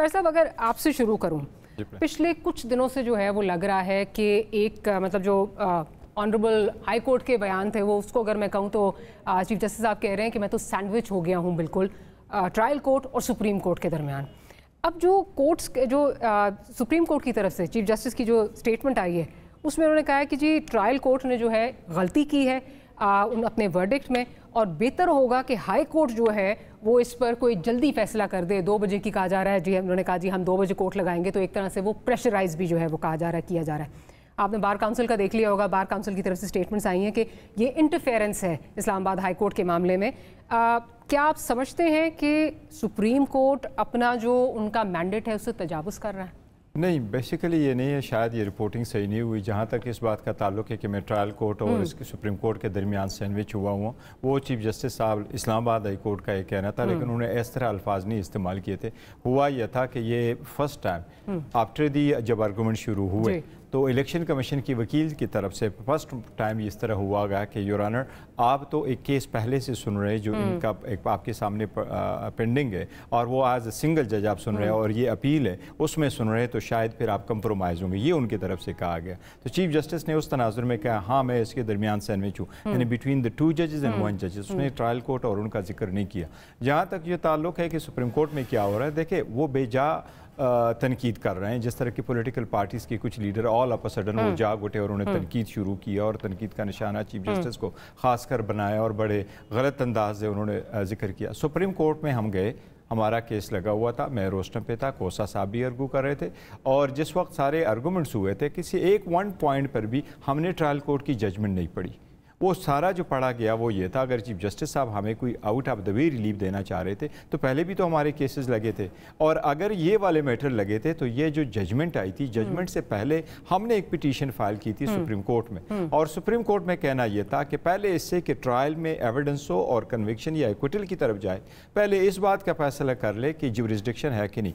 भाई साहब अगर आपसे शुरू करूं, पिछले कुछ दिनों से जो है वो लग रहा है कि एक मतलब जो ऑनरेबल हाई कोर्ट के बयान थे वो उसको अगर मैं कहूं तो चीफ जस्टिस साहब कह रहे हैं कि मैं तो सैंडविच हो गया हूं बिल्कुल ट्रायल कोर्ट और सुप्रीम कोर्ट के दरमियान। अब जो कोर्ट्स जो सुप्रीम कोर्ट की तरफ से चीफ जस्टिस की जो स्टेटमेंट आई है उसमें उन्होंने कहा है कि जी ट्रायल कोर्ट ने जो है गलती की है अपने वर्डिक्ट में, और बेहतर होगा कि हाई कोर्ट जो है वो इस पर कोई जल्दी फैसला कर दे। 2 बजे की कहा जा रहा है जी, उन्होंने कहा जी हम 2 बजे कोर्ट लगाएंगे, तो एक तरह से वो प्रेशराइज भी जो है वो कहा जा रहा है, किया जा रहा है। आपने बार काउंसिल का देख लिया होगा, बार काउंसिल की तरफ से स्टेटमेंट्स आई हैं कि ये इंटरफेरेंस है इस्लामाबाद हाई कोर्ट के मामले में। क्या आप समझते हैं कि सुप्रीम कोर्ट अपना जो उनका मैंडेट है उससे तजावुज़ कर रहा है? नहीं, बेसिकली ये नहीं है, शायद ये रिपोर्टिंग सही नहीं हुई। जहाँ तक इस बात का ताल्लुक है कि मैं ट्रायल कोर्ट और इसके सुप्रीम कोर्ट के दरमियान सैंडविच हुआ हूँ, वो चीफ जस्टिस साहब इस्लामाबाद हाई कोर्ट का ये कहना था, लेकिन उन्होंने इस तरह अल्फाज नहीं इस्तेमाल किए थे। हुआ यह था कि ये फर्स्ट टाइम आफ्टर दी जब आर्गूमेंट शुरू हुए तो इलेक्शन कमीशन की वकील की तरफ से फर्स्ट टाइम इस तरह हुआ गया कि योर ऑनर आप तो एक केस पहले से सुन रहे हैं जो इनका एक आपके सामने पेंडिंग है और वो एज ए सिंगल जज आप सुन रहे हैं और ये अपील है उसमें सुन रहे हैं, तो शायद फिर आप कंप्रोमाइज़ होंगे, ये उनकी तरफ से कहा गया। तो चीफ जस्टिस ने उस तनाजुर में कहा हाँ मैं इसके दरमियान सैंडविच हूँ, यानी बिटवीन द 2 जजेस एंड 1 जज। उसने ट्रायल कोर्ट और उनका जिक्र नहीं किया। जहाँ तक ये ताल्लुक है कि सुप्रीम कोर्ट में क्या हो रहा है, देखे वो बेजा तनकीद कर रहे हैं, जिस तरह की पॉलिटिकल पार्टीज़ के कुछ leader all of a sudden वो जाग उठे और उन्होंने तनकीद शुरू किया और तनकीद का निशाना चीफ जस्टिस को खास कर बनाया और बड़े गलत अंदाज से उन्होंने जिक्र किया। सुप्रीम कोर्ट में हम गए, हमारा केस लगा हुआ था, मैं रोस्टम पे था, कोसा साहब भी आर्गू कर रहे थे, और जिस वक्त सारे आर्गूमेंट्स हुए थे किसी एक 1 पॉइंट पर भी हमने ट्रायल कोर्ट की जजमेंट नहीं पढ़ी। वो सारा जो पढ़ा गया वो ये था, अगर चीफ जस्टिस साहब हमें कोई out of the way relief देना चाह रहे थे तो पहले भी तो हमारे केसेस लगे थे, और अगर ये वाले मैटर लगे थे तो ये जो जजमेंट आई थी, जजमेंट से पहले हमने एक पिटीशन फाइल की थी सुप्रीम कोर्ट में, और सुप्रीम कोर्ट में कहना यह था कि पहले इससे कि ट्रायल में एविडेंस हो और कन्विक्शन या एक्विटल की तरफ जाए, पहले इस बात का फैसला कर ले कि जुरिस्डिक्शन है कि नहीं,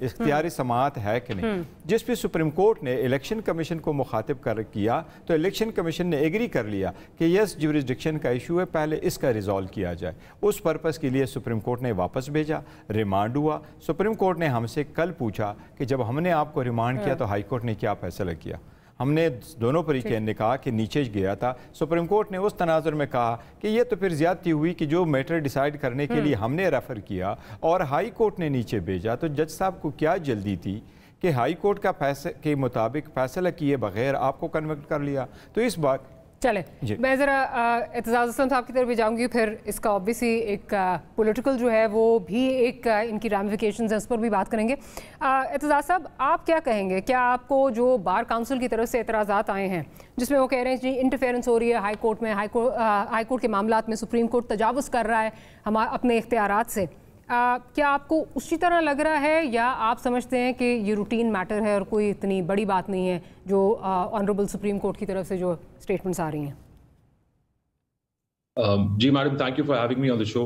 इख्तियारी समाअत है कि नहीं। जिस पे सुप्रीम कोर्ट ने इलेक्शन कमीशन को मुखातिब कर किया तो इलेक्शन कमीशन ने एग्री कर लिया कि यस जुरिस्डिक्शन का इशू है, पहले इसका रिजॉल्व किया जाए। उस पर्पस के लिए सुप्रीम कोर्ट ने वापस भेजा, रिमांड हुआ। सुप्रीम कोर्ट ने हमसे कल पूछा कि जब हमने आपको रिमांड किया तो हाई कोर्ट ने क्या फैसला किया। हमने दोनों तरीके ने कहा कि नीचे गया था, सुप्रीम कोर्ट ने उस तनाजुर में कहा कि ये तो फिर ज्यादती हुई कि जो मैटर डिसाइड करने के लिए हमने रेफर किया और हाई कोर्ट ने नीचे भेजा, तो जज साहब को क्या जल्दी थी कि हाई कोर्ट का फैसले के मुताबिक फैसला किए बगैर आपको कन्विक्ट कर लिया। तो इस बात चले मैं ज़रा एतजाज़ हसन साहब की तरफ भी जाऊँगी, फिर इसका ऑब्वियसली एक पॉलिटिकल जो है वो भी एक इनकी रामिफिकेशंस हैं उस पर भी बात करेंगे। एतजाज़ साहब आप क्या कहेंगे, क्या आपको जो बार काउंसिल की तरफ से एतराज़ात आए हैं जिसमें वो कह रहे हैं जी इंटरफेरेंस हो रही है हाई कोर्ट में, हाई कोर्ट के मामलात में सुप्रीम कोर्ट तजावुज़ कर रहा है अपने इख्तियारात से, क्या आपको उसी तरह लग रहा है या आप समझते हैं कि ये रूटीन मैटर है और कोई इतनी बड़ी बात नहीं है जो ऑनरेबल सुप्रीम कोर्ट की तरफ से जो स्टेटमेंट्स आ रही हैं? जी madam, thank you for having me on the show.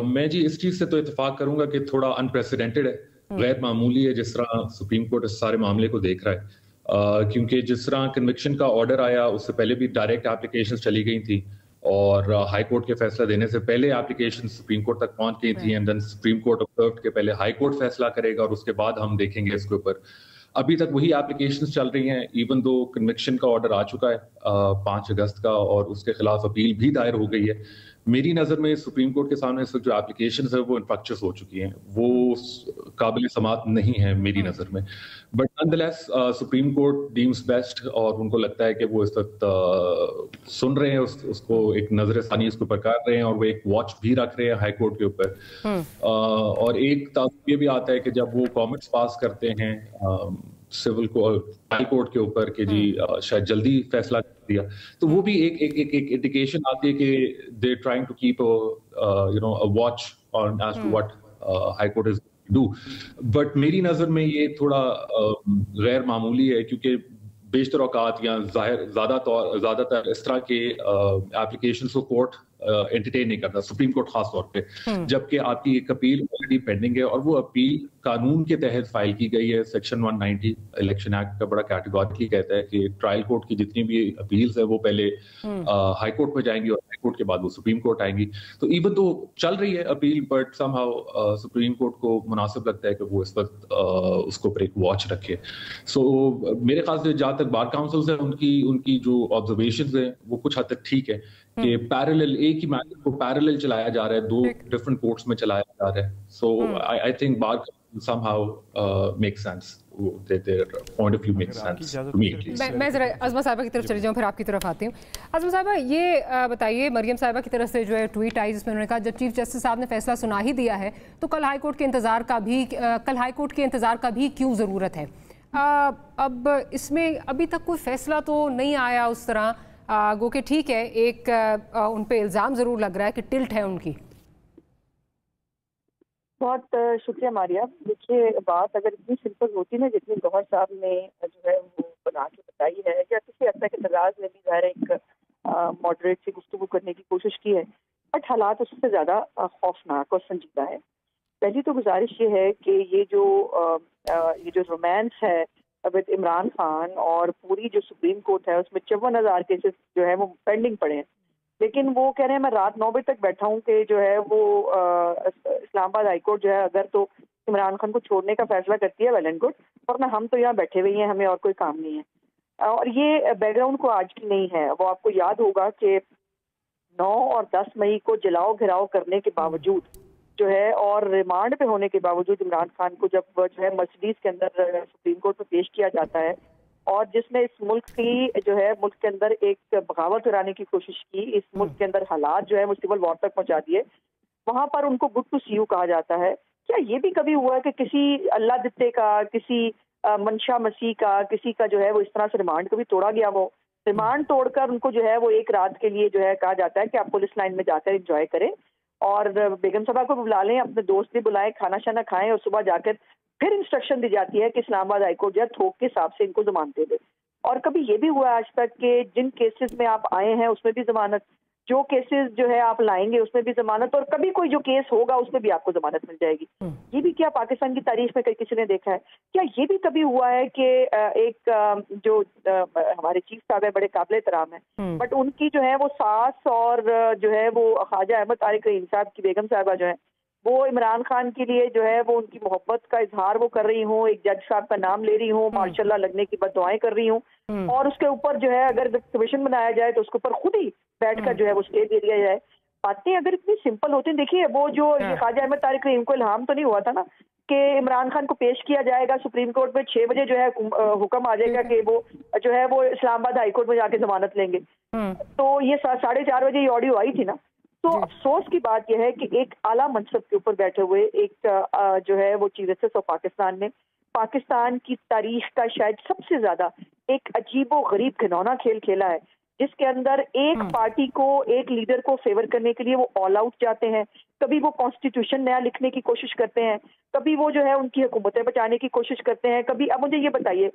मैं जी इस चीज़ से तो इत्तेफाक करूंगा कि थोड़ा अनप्रेसिडेंटेड है, गैर मामूली है जिस तरह सुप्रीम कोर्ट इस सारे मामले को देख रहा है, क्योंकि जिस तरह कन्विक्शन का ऑर्डर आया उससे पहले भी डायरेक्ट एप्लीकेशन चली गई थी और हाई कोर्ट के फैसला देने से पहले एप्लीकेशन सुप्रीम कोर्ट तक पहुंच गई थी, and then Supreme Court observed के पहले हाई कोर्ट फैसला करेगा और उसके बाद हम देखेंगे इसके ऊपर। अभी तक वही एप्लीकेशंस चल रही हैं, इवन दो कन्विक्शन का ऑर्डर आ चुका है 5 अगस्त का और उसके खिलाफ अपील भी दायर हो गई है। मेरी नज़र में सुप्रीम कोर्ट के सामने इस वक्त जो एप्लीकेशंस है वो इन्फेक्शियस हो चुकी हैं, वो काबिल समात नहीं है मेरी नज़र में, but nonetheless supreme court deems best और उनको लगता है कि वो इस वक्त सुन रहे हैं उसको एक नजर सानी उसके ऊपर कर रहे हैं और वो एक वॉच भी रख रहे हैं हाई कोर्ट के ऊपर। और एक तासुब ये भी आता है कि जब वो कमेंट्स पास करते हैं सिविल हाई कोर्ट के ऊपर कि जी शायद जल्दी फैसला कर दिया, तो वो भी एक इंडिकेशन आती है कि they trying to keep a watch on as to what High Court is do. But मेरी नजर में ये थोड़ा गैर मामूली है, क्योंकि बेशतर औकात या ज्यादातर इस तरह के एप्लीकेशन को कोर्ट एंटरटेन नहीं करता, सुप्रीम कोर्ट खास तौर पे, जबकि आपकी एक अपील ऑलरेडी पेंडिंग है और वो अपील कानून के तहत फाइल की गई है। सेक्शन 190 इलेक्शन एक्ट का बड़ा कैटेगोरिकली कहता है कि ट्रायल कोर्ट की जितनी भी अपील्स है वो पहले हाई कोर्ट में जाएंगी और हाई कोर्ट के बाद वो सुप्रीम कोर्ट आएंगी। तो इवन तो चल रही है appeal, but somehow supreme court को मुनासिब लगता है कि वो इस वक्त उसको पर एक वॉच रखे। सो मेरे ख्याल से जहाँ तक बार काउंसिल्स है उनकी जो ऑब्जर्वेशंस है वो कुछ हद तक ठीक है कि पैरेलल एक ही मैटर को पैरेलल चलाया जा रहा है, 2 डिफरेंट कोर्ट्स में चलाया जा रहा है। So I think but somehow makes sense. Their point of view makes sense to me at least. मैं जरा अज़मा साहिबा की तरफ चली जाऊँ, फिर आपकी तरफ आती हूँ। अज़मा साहिबा, ये बताइए, मरियम साहिबा की तरफ से जो है ट्वीट आई जिसमें उन्होंने कहा जब चीफ जस्टिस साहब ने फैसला सुना ही दिया है तो कल हाई कोर्ट के इंतज़ार का भी क्यों ज़रूरत है? अब इसमें अभी तक कोई फैसला तो नहीं आया उस तरह, गो कि ठीक है एक उन पर इल्ज़ाम ज़रूर लग रहा है कि टिल्ट है उनकी। बहुत शुक्रिया मारिया। देखिए, बात अगर इतनी सिंपल होती ना जितनी गौहर साहब ने जो है वो बना के बताई है, या किसी हद तक एतराज ने भी ज़ाहिर एक मॉडरेट से गुफ्तगू करने की कोशिश की है, बट हालात उससे ज़्यादा खौफनाक और संजीदा है। पहली तो गुजारिश ये है कि ये जो रोमांस है विद इमरान खान और पूरी जो सुप्रीम कोर्ट है उसमें 54,000 केसेस जो है वो पेंडिंग पड़े हैं, लेकिन वो कह रहे हैं मैं रात 9 बजे तक बैठा हूँ कि जो है वो इस्लामाबाद हाई कोर्ट जो है अगर तो इमरान खान को छोड़ने का फैसला करती है वेल एंड गुड, वरना हम तो यहाँ बैठे हुए हैं, हमें और कोई काम नहीं है। और ये बैकग्राउंड को आज की नहीं है। वो आपको याद होगा कि 9 और 10 मई को जलाओ घिराव करने के बावजूद जो है और रिमांड पे होने के बावजूद इमरान खान को जब जो है मर्सिडीज के अंदर सुप्रीम कोर्ट में पेश किया जाता है और जिसने इस मुल्क की जो है मुल्क के अंदर एक बगावत कराने की कोशिश की, इस मुल्क के अंदर हालात जो है वो सिविल वॉर तक पहुंचा दिए, वहां पर उनको गुड टू सी यू कहा जाता है। क्या ये भी कभी हुआ है कि किसी अल्लाह दित्ते का, किसी मंशा मसीह का, किसी का जो है वो इस तरह से रिमांड कभी तोड़ा गया? वो रिमांड तोड़कर उनको जो है वो एक रात के लिए जो है कहा जाता है कि आप पुलिस लाइन में जाकर एंजॉय करें और बेगम साहबा को बुला लें, अपने दोस्त भी बुलाएं, खाना शाना खाएं और सुबह जाकर फिर इंस्ट्रक्शन दी जाती है कि इस्लामाबाद हाईकोर्ट जो है थोक के हिसाब से इनको जमानत दे दे। और कभी ये भी हुआ आज तक कि जिन केसेस में आप आए हैं उसमें भी जमानत, जो केसेस जो है आप लाएंगे उसमें भी जमानत, और कभी कोई जो केस होगा उसमें भी आपको जमानत मिल जाएगी। ये भी क्या पाकिस्तान की तारीख में किसी ने देखा है? क्या ये भी कभी हुआ है कि एक जो हमारे चीफ साहब है बड़े काबिल एहतराम है, बट उनकी जो है वो सास और जो है वो ख्वाजा अहमद तारिक रहीम साहब की बेगम साहबा जो है वो इमरान खान के लिए जो है वो उनकी मोहब्बत का इजहार वो कर रही हूँ, एक जज साहब का नाम ले रही हूँ, माशाल्लाह लगने की बददुआएं कर रही हूँ, और उसके ऊपर जो है अगर कमीशन बनाया जाए तो उसके ऊपर खुद ही बैठकर जो है वो स्टे दे दिया जाए। बातें अगर इतनी सिंपल होती हैं, देखिए वो जो ख्वाजा अहमद तारिक रहीम को इल्हाम तो नहीं हुआ था ना कि इमरान खान को पेश किया जाएगा सुप्रीम कोर्ट में, 6 बजे जो है हुक्म आ जाएगा कि वो जो है वो इस्लामाबाद हाई कोर्ट में जाके जमानत लेंगे। तो ये 4:30 बजे ये ऑडियो आई थी ना। तो अफसोस की बात यह है कि एक आला मनसब के ऊपर बैठे हुए एक जो है वो चीफ जस्टिस ऑफ पाकिस्तान ने पाकिस्तान की तारीख का शायद सबसे ज्यादा एक अजीबो गरीब घिनौना खेल खेला है, जिसके अंदर एक पार्टी को, एक लीडर को फेवर करने के लिए वो ऑल आउट जाते हैं। कभी वो कॉन्स्टिट्यूशन नया लिखने की कोशिश करते हैं, कभी वो जो है उनकी हुकूमतें बचाने की कोशिश करते हैं, कभी। अब मुझे ये बताइए,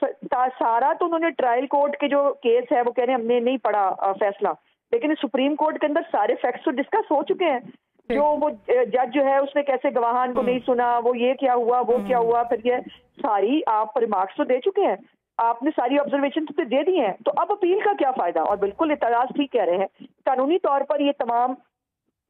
सारा तो उन्होंने ट्रायल कोर्ट के जो केस है वो कह रहे हैं हमने नहीं पढ़ा फैसला, लेकिन सुप्रीम कोर्ट के अंदर सारे फैक्ट्स तो डिस्कस हो चुके हैं। जो वो जज जो है उसने कैसे गवाहान को नहीं सुना, वो ये क्या हुआ, वो क्या हुआ, फिर ये सारी आप रिमार्क्स तो दे चुके हैं, आपने सारी ऑब्जर्वेशन तो दे दी हैं, तो अब अपील का क्या फायदा? और बिल्कुल इतराज ठीक कह रहे हैं, कानूनी तौर पर ये तमाम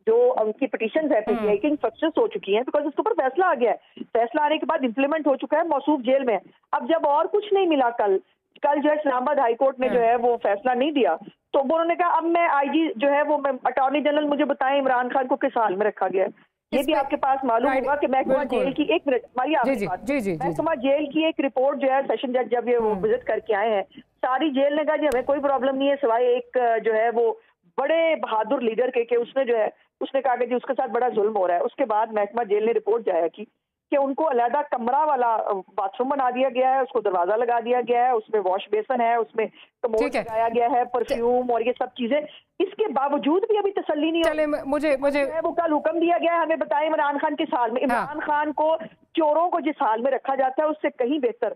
जो उनकी पिटीशन है पीटीआई सक्सेस हो चुकी हैं, बिकॉज उसके ऊपर फैसला आ गया है, फैसला आने के बाद इंप्लीमेंट हो चुका है, मौसूफ जेल में। अब जब और कुछ नहीं मिला, कल जो है इस्लामाबाद हाई कोर्ट ने जो है वो फैसला नहीं दिया, तो उन्होंने कहा अब मैं आईजी जो है वो अटॉर्नी जनरल मुझे बताएं इमरान खान को किस हाल में रखा गया है। ये भी आपके पास मालूम होगा कि महकमा जेल की, एक मिनट मारिया, महकमा जेल की एक रिपोर्ट जो है सेशन जज जब ये विजिट करके आए हैं, सारी जेल ने कहा जी हमें कोई प्रॉब्लम नहीं है सिवाय एक जो है वो बड़े बहादुर लीडर के उसने जो है उसने कहा कि जी उसके साथ बड़ा जुल्म हो रहा है। उसके बाद महकमा जेल ने रिपोर्ट जाया की कि उनको अलहदा कमरा वाला बाथरूम बना दिया गया है, उसको दरवाजा लगा दिया गया है, उसमें वॉश बेसन है, उसमें कमोड लगाया गया है, परफ्यूम और ये सब चीजें। इसके बावजूद भी अभी तसल्ली नहीं हो, मुझे वो कल हुक्म दिया गया है हमें बताएं इमरान खान किस हाल में। इमरान खान को चोरों को जिस हाल में रखा जाता है उससे कहीं बेहतर